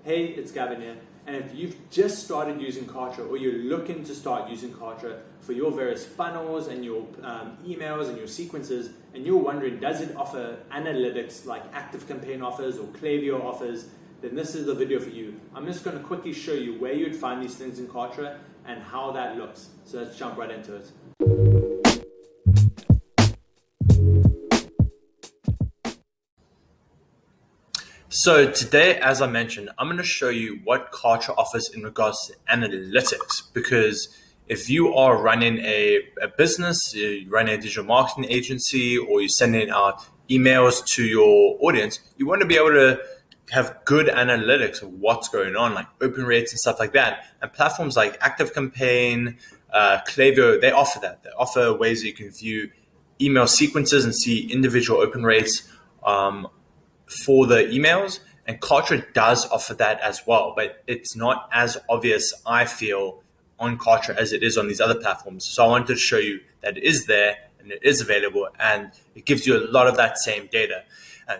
Hey, it's Gavin here, and if you've just started using Kartra or you're looking to start using Kartra for your various funnels and your emails and your sequences, and you're wondering, does it offer analytics like ActiveCampaign offers or Klayviyo offers, then this is the video for you. I'm just going to quickly show you where you'd find these things in Kartra and how that looks. So let's jump right into it. So today, as I mentioned, I'm going to show you what Kartra offers in regards to analytics, because if you are running a business, you're running a digital marketing agency, or you're sending out emails to your audience, you want to be able to have good analytics of what's going on, like open rates and stuff like that. And platforms like ActiveCampaign, Klayviyo, they offer that. They offer ways that you can view email sequences and see individual open rates for the emails, and Kartra does offer that as well, but it's not as obvious, I feel, on Kartra as it is on these other platforms. So I wanted to show you that it is there and it is available, and it gives you a lot of that same data.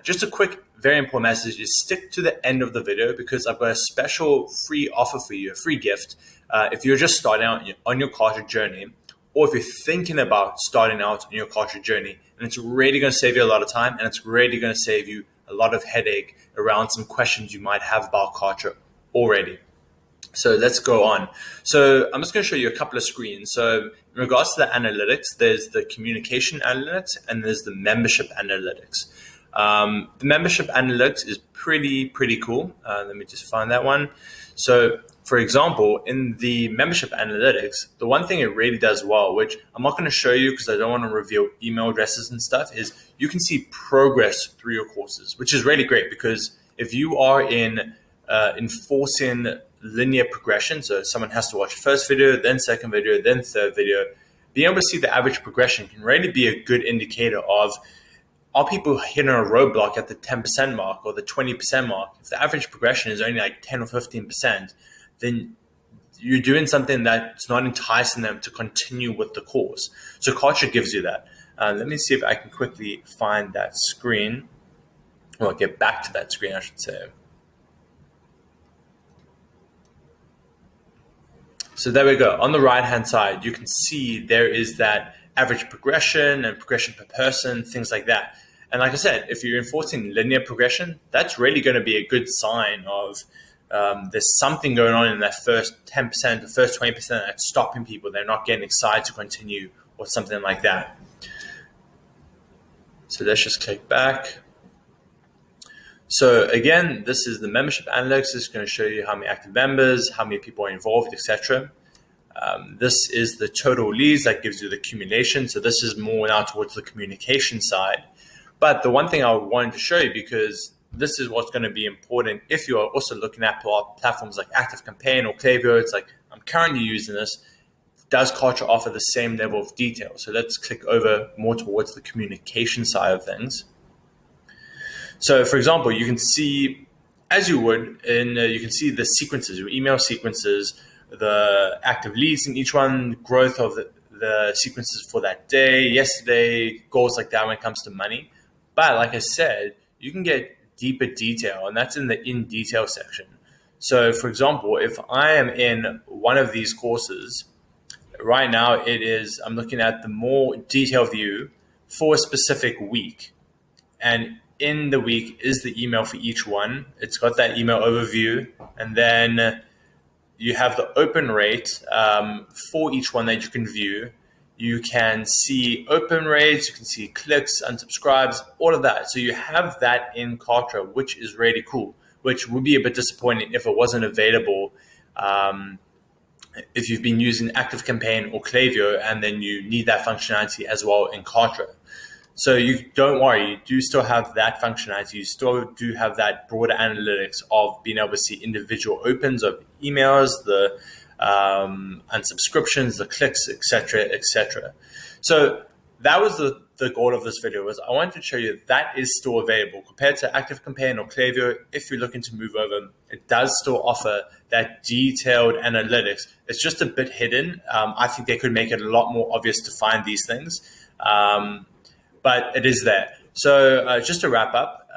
Just a quick, very important message is stick to the end of the video, because I've got a special free offer for you, a free gift. If you're just starting out on your Kartra journey, or if you're thinking about starting out on your Kartra journey, and it's really going to save you a lot of time, and it's really going to save you a lot of headache around some questions you might have about Kartra already. So let's go on. So I'm just going to show you a couple of screens. So in regards to the analytics, there's the communication analytics and there's the membership analytics. The membership analytics is pretty cool. Let me just find that one. So for example, in the membership analytics, the one thing it really does well, which I'm not going to show you because I don't want to reveal email addresses and stuff, is you can see progress through your courses, which is really great, because if you are enforcing linear progression, so someone has to watch first video, then second video, then third video, being able to see the average progression can really be a good indicator of, are people hitting a roadblock at the 10% mark or the 20% mark? If the average progression is only like 10 or 15%, then you're doing something that's not enticing them to continue with the course. So Kartra gives you that. Let me see if I can quickly find that screen. Or get back to that screen, I should say. So there we go. On the right-hand side, you can see there is that average progression and progression per person, things like that. And like I said, if you're enforcing linear progression, that's really going to be a good sign of there's something going on in that first 10%, the first 20% that's stopping people. They're not getting excited to continue or something like that. So let's just click back. So again, this is the membership analytics. It's going to show you how many active members, how many people are involved, etc. This is the total leads that gives you the accumulation. So this is more now towards the communication side. But the one thing I wanted to show you, because this is what's going to be important if you are also looking at platforms like ActiveCampaign or Klayviyo, it's like, I'm currently using this. Does Kartra offer the same level of detail? So let's click over more towards the communication side of things. So for example, you can see, as you would, you can see the sequences, your email sequences, the active leads in each one, growth of the sequences for that day, yesterday, goals like that when it comes to money. But like I said, you can get deeper detail, and that's in the in detail section. So for example, if I am in one of these courses, right now I'm looking at the more detailed view for a specific week. And in the week is the email for each one. It's got that email overview, and then you have the open rate for each one that you can view. You can see open rates, you can see clicks, unsubscribes, all of that. So you have that in Kartra, which is really cool, which would be a bit disappointing if it wasn't available if you've been using ActiveCampaign or Klayviyo, and then you need that functionality as well in Kartra. So you don't worry, you do still have that functionality. You still do have that broader analytics of being able to see individual opens of emails, the unsubscriptions, the clicks, etc., etc. So that was the goal of this video, was I wanted to show you that is still available compared to ActiveCampaign or Klayviyo. If you're looking to move over, it does still offer that detailed analytics. It's just a bit hidden. I think they could make it a lot more obvious to find these things. But it is there. So just to wrap up,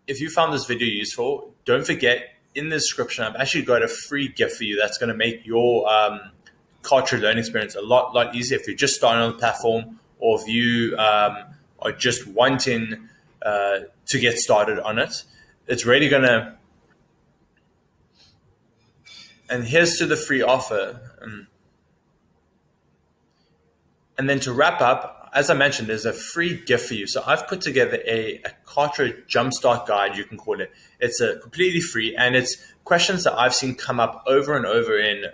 if you found this video useful, don't forget, in the description, I've actually got a free gift for you that's going to make your Kartra learning experience a lot easier if you're just starting on the platform, or if you are just wanting to get started on it. It's really going to, and here's to the free offer. And then to wrap up, as I mentioned, there's a free gift for you. So I've put together a Kartra Jumpstart guide, you can call it. It's a completely free, and it's questions that I've seen come up over and over in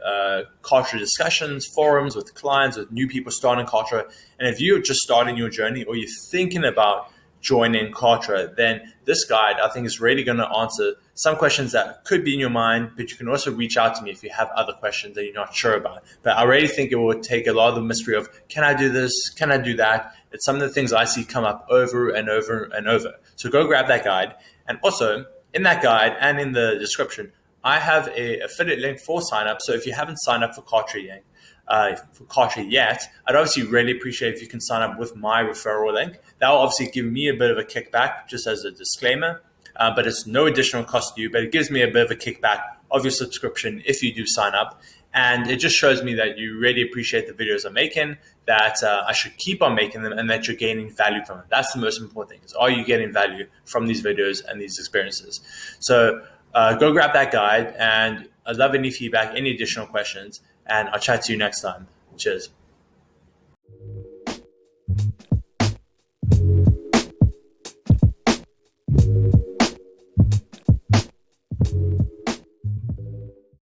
Kartra discussions, forums with clients, with new people starting Kartra. And if you're just starting your journey, or you're thinking about joining Kartra, then this guide, I think, is really going to answer some questions that could be in your mind, but you can also reach out to me if you have other questions that you're not sure about. But I really think it will take a lot of the mystery of, can I do this? Can I do that? It's some of the things I see come up over and over and over. So go grab that guide. And also in that guide and in the description, I have an affiliate link for sign up. So if you haven't signed up for Kartra yet, I'd obviously really appreciate if you can sign up with my referral link. That will obviously give me a bit of a kickback, just as a disclaimer, but it's no additional cost to you, but it gives me a bit of a kickback of your subscription if you do sign up. And it just shows me that you really appreciate the videos I'm making, that I should keep on making them, and that you're gaining value from it. That's the most important thing, is are you getting value from these videos and these experiences? So go grab that guide, and I'd love any feedback, any additional questions, and I'll chat to you next time. Cheers.